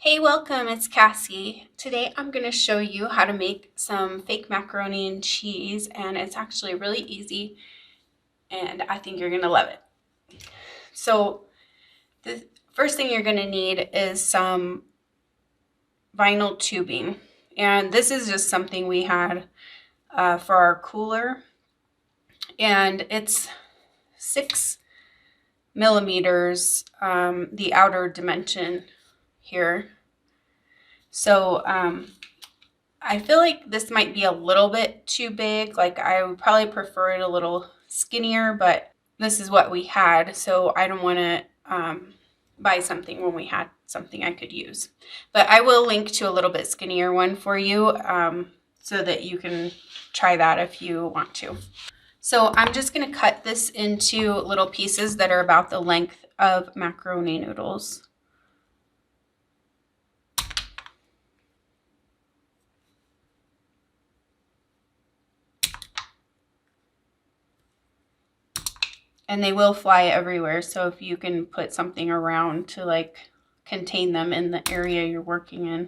Hey, welcome, it's Cassie. Today I'm going to show you how to make some fake macaroni and cheese, and it's actually really easy and I think you're going to love it. So the first thing you're going to need is some vinyl tubing, and this is just something we had for our cooler, and it's 6 millimeters, the outer dimension here. So I feel like this might be a little bit too big. Like, I would probably prefer it a little skinnier, but this is what we had, so I don't want to buy something when we had something I could use. But I will link to a little bit skinnier one for you, so that you can try that if you want to. So I'm just going to cut this into little pieces that are about the length of macaroni noodles. And they will fly everywhere, so if you can put something around to like contain them in the area you're working in,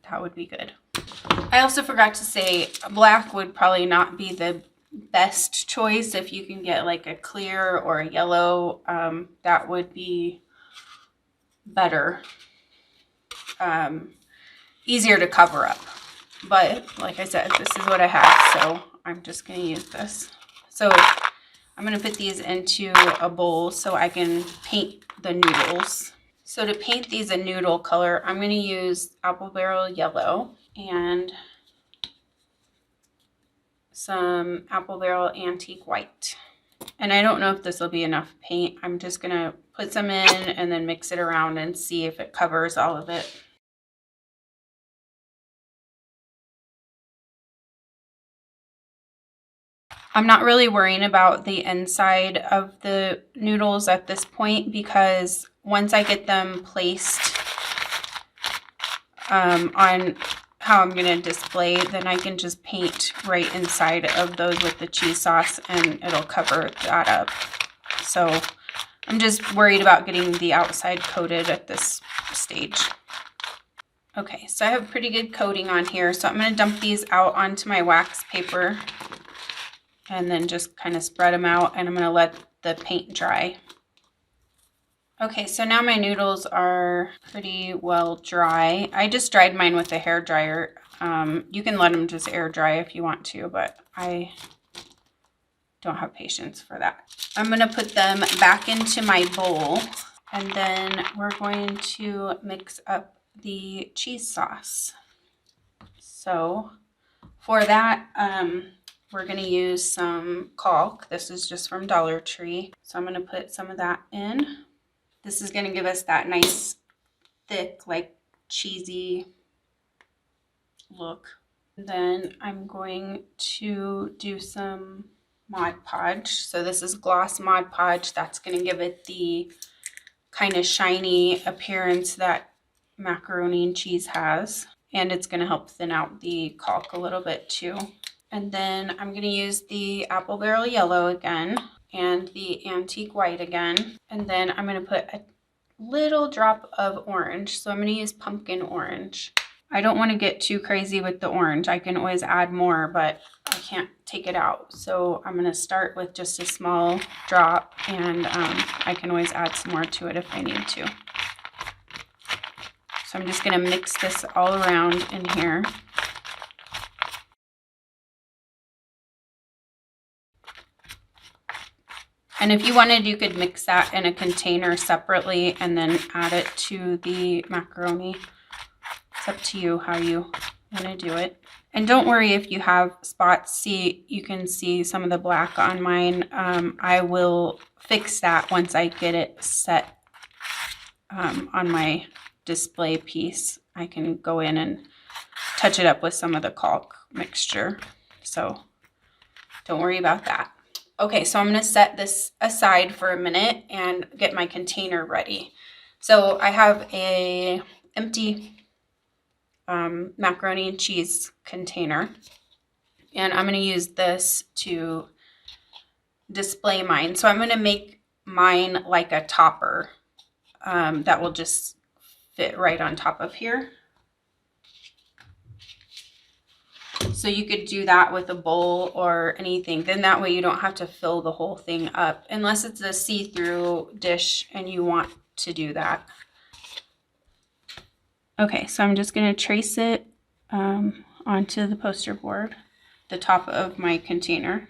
that would be good. I also forgot to say, black would probably not be the best choice. If you can get like a clear or a yellow, that would be better. Easier to cover up. But like I said, this is what I have, so I'm just going to use this. So I'm going to put these into a bowl so I can paint the noodles. So to paint these a noodle color, I'm going to use apple barrel yellow and some apple barrel antique white. And I don't know if this will be enough paint. I'm just going to put some in and then mix it around and see if it covers all of it. I'm not really worrying about the inside of the noodles at this point, because once I get them placed on how I'm going to display, then I can just paint right inside of those with the cheese sauce and it'll cover that up. So I'm just worried about getting the outside coated at this stage. Okay, so I have pretty good coating on here, so I'm going to dump these out onto my wax paper and then just kind of spread them out, and I'm going to let the paint dry. Okay, so now my noodles are pretty well dry. I just dried mine with a hair dryer. You can let them just air dry if you want to, but I don't have patience for that. I'm going to put them back into my bowl, and then we're going to mix up the cheese sauce. So for that, we're going to use some Caulk. This is just from Dollar Tree. So I'm going to put some of that in. This is going to give us that nice, thick, like cheesy look. And then I'm going to do some Mod Podge. So this is gloss Mod Podge. That's going to give it the kind of shiny appearance that macaroni and cheese has. And it's going to help thin out the Caulk a little bit too. And then I'm going to use the apple barrel yellow again and the antique white again. And then I'm going to put a little drop of orange. So I'm going to use pumpkin orange. I don't want to get too crazy with the orange. I can always add more, but I can't take it out. So I'm going to start with just a small drop, and I can always add some more to it if I need to. So I'm just going to mix this all around in here. And if you wanted, you could mix that in a container separately and then add it to the macaroni. It's up to you how you want to do it. And don't worry if you have spots. See, you can see some of the black on mine. I will fix that once I get it set on my display piece. I can go in and touch it up with some of the Caulk mixture. So don't worry about that. Okay, so I'm going to set this aside for a minute and get my container ready. So I have a empty macaroni and cheese container, and I'm going to use this to display mine. So I'm going to make mine like a topper that will just fit right on top of here. So you could do that with a bowl or anything. Then that way you don't have to fill the whole thing up unless it's a see-through dish and you want to do that. Okay, so I'm just going to trace it onto the poster board, the top of my container.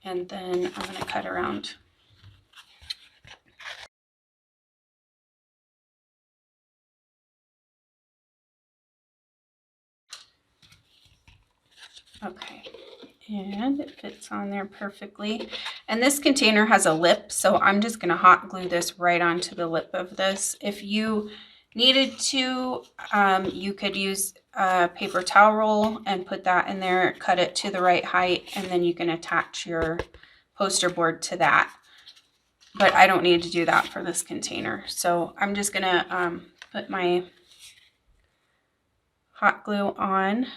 And then I'm going to cut around. Okay, and it fits on there perfectly. And this container has a lip, so I'm just going to hot glue this right onto the lip of this. If you needed to, you could use a paper towel roll and put that in there, cut it to the right height, and then you can attach your poster board to that. But I don't need to do that for this container. So I'm just going to put my hot glue on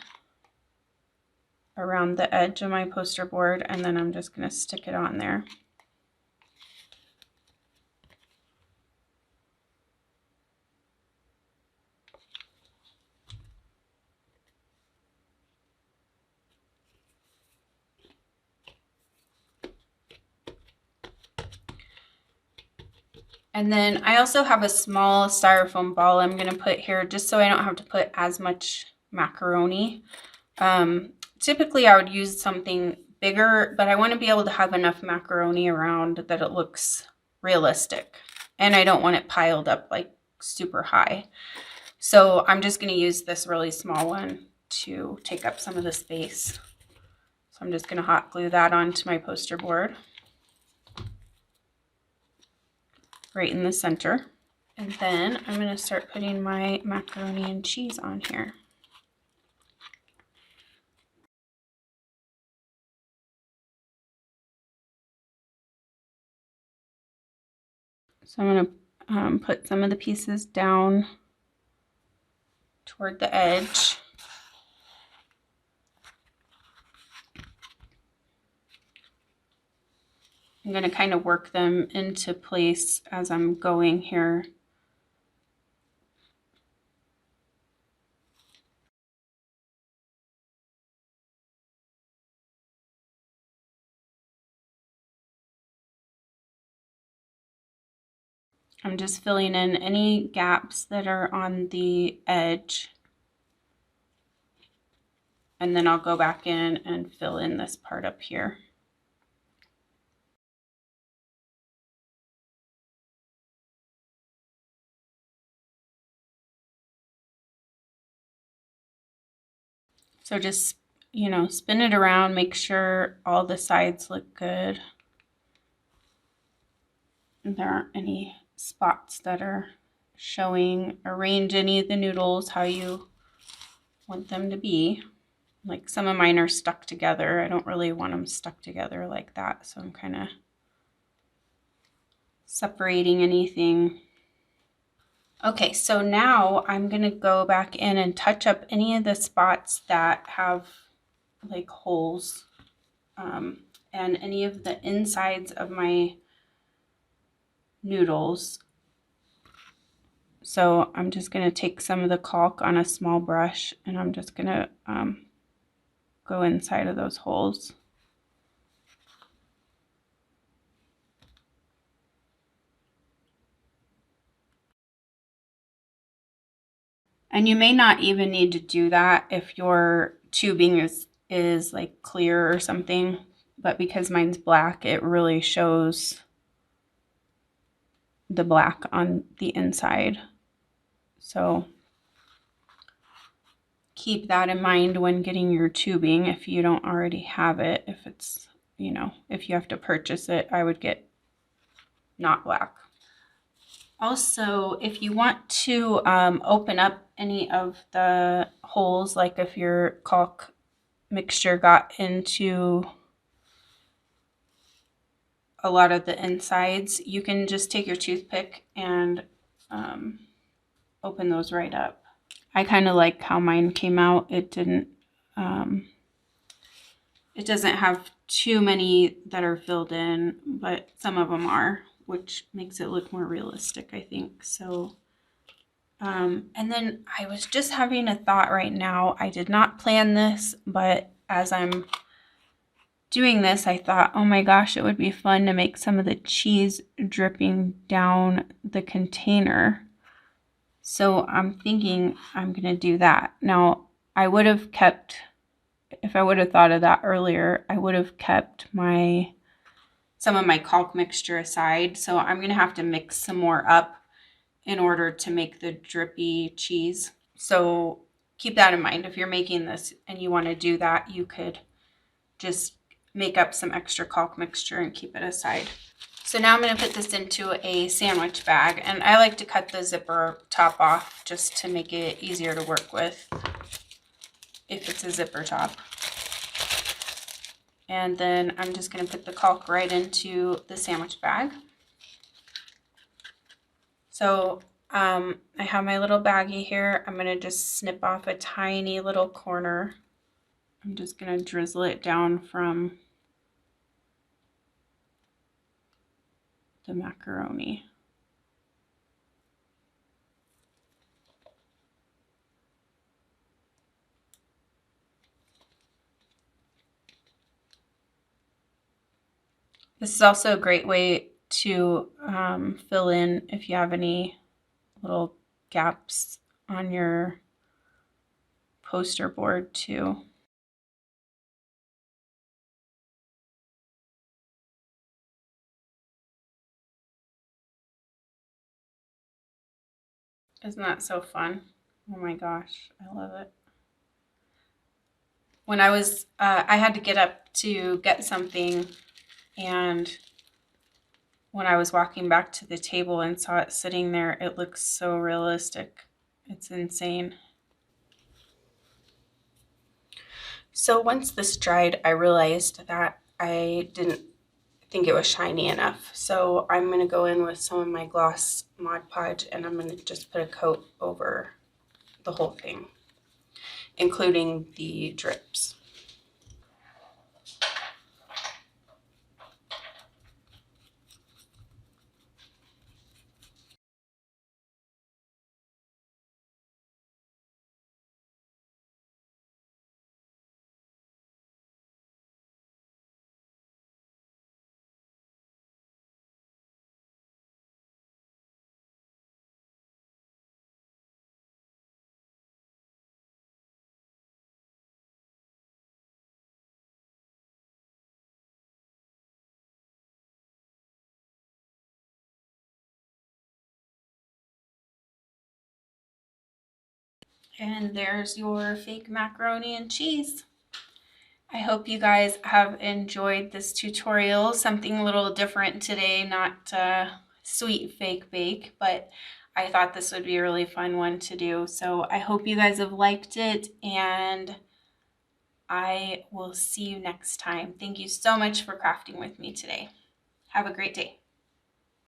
around the edge of my poster board, and then I'm just going to stick it on there. And then I also have a small styrofoam ball I'm going to put here just so I don't have to put as much macaroni. Typically I would use something bigger, but I want to be able to have enough macaroni around that it looks realistic. And I don't want it piled up like super high. So I'm just going to use this really small one to take up some of the space. So I'm just going to hot glue that onto my poster board. Right in the center. And then I'm going to start putting my macaroni and cheese on here. So I'm going to put some of the pieces down toward the edge. I'm going to kind of work them into place as I'm going here. I'm just filling in any gaps that are on the edge. And then I'll go back in and fill in this part up here. So just, you know, spin it around, make sure all the sides look good. And there aren't any spots that are showing. Arrange any of the noodles how you want them to be. Like some of mine are stuck together. I don't really want them stuck together like that. So I'm kind of separating anything. Okay, so now I'm going to go back in and touch up any of the spots that have like holes and any of the insides of my noodles. So I'm just going to take some of the caulk on a small brush and I'm just going to go inside of those holes. And you may not even need to do that if your tubing is like clear or something, but because mine's black, it really shows the black on the inside. So keep that in mind when getting your tubing if you don't already have it. If it's, you know, if you have to purchase it, I would get not black. Also, if you want to open up any of the holes, like if your caulk mixture got into a lot of the insides, you can just take your toothpick and open those right up. I kind of like how mine came out. It didn't It doesn't have too many that are filled in, but some of them are, which makes it look more realistic, I think. So, and then I was just having a thought right now. I did not plan this, but as I'm doing this, I thought, oh my gosh, it would be fun to make some of the cheese dripping down the container. So I'm thinking I'm going to do that. Now, I would have kept, if I would have thought of that earlier, I would have kept some of my caulk mixture aside. So I'm going to have to mix some more up in order to make the drippy cheese. So keep that in mind. If you're making this and you want to do that, you could just make up some extra caulk mixture and keep it aside. So now I'm going to put this into a sandwich bag, and I like to cut the zipper top off just to make it easier to work with if it's a zipper top. And then I'm just going to put the caulk right into the sandwich bag. So I have my little baggie here. I'm going to just snip off a tiny little corner. I'm just going to drizzle it down from the macaroni. This is also a great way to fill in if you have any little gaps on your poster board too. Isn't that so fun? Oh my gosh, I love it. When I was, I had to get up to get something, and when I was walking back to the table and saw it sitting there, it looks so realistic. It's insane. So once this dried, I realized that I didn't think it was shiny enough. So I'm going to go in with some of my gloss Mod Podge, and I'm going to just put a coat over the whole thing, including the drips. And there's your fake macaroni and cheese. I hope you guys have enjoyed this tutorial. Something a little different today, not sweet fake bake, but I thought this would be a really fun one to do. So I hope you guys have liked it, and I will see you next time. Thank you so much for crafting with me today. Have a great day.